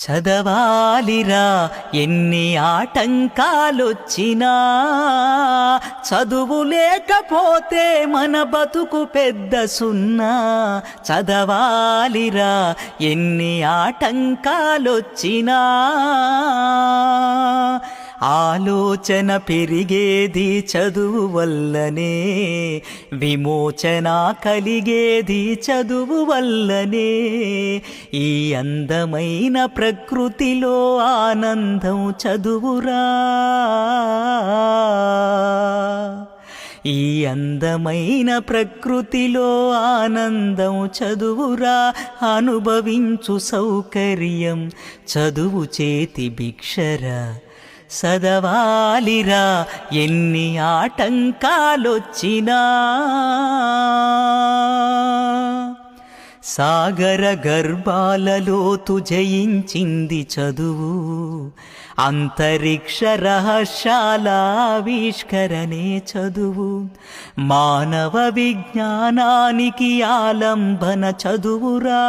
చదవాలిరా ఎన్ని ఆటంకాలొచ్చినా, చదువు లేకపోతే మన బతుకు పెద్ద సున్నా. చదవాలిరా ఎన్ని ఆటంకాలొచ్చినా, ఆలోచన పెరిగేది చదువు వల్లనే, విమోచన కలిగేది చదువు వల్లనే. ఈ అందమైన ప్రకృతిలో ఆనందం చదువురా, ఈ అందమైన ప్రకృతిలో ఆనందం చదువురా. అనుభవించు సౌకర్యం చదువు చేతి భిక్షరా. చదవాలిరా ఎన్ని ఆటంకాలొచ్చినా, సాగర గర్భాలలోతు జయించింది చదువు, అంతరిక్ష రహస్యాల ఆవిష్కరణే చదువు. మానవ విజ్ఞానానికి ఆలంబన చదువురా,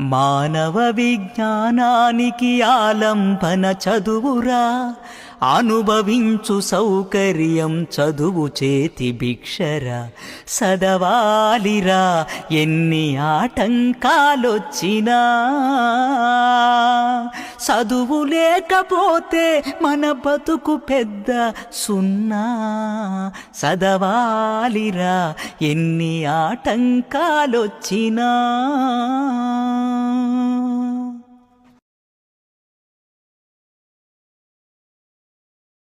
మానవ విజ్ఞానానికి ఆలంబన చదువురా. అనుభవించు సౌకర్యం చదువు చేతి భిక్షరా. చదవాలిరా ఎన్ని ఆటంకాలొచ్చినా, చదువు లేకపోతే మన బతుకు పెద్ద సున్నా. చదవాలిరా ఎన్ని ఆటంకాలొచ్చినా.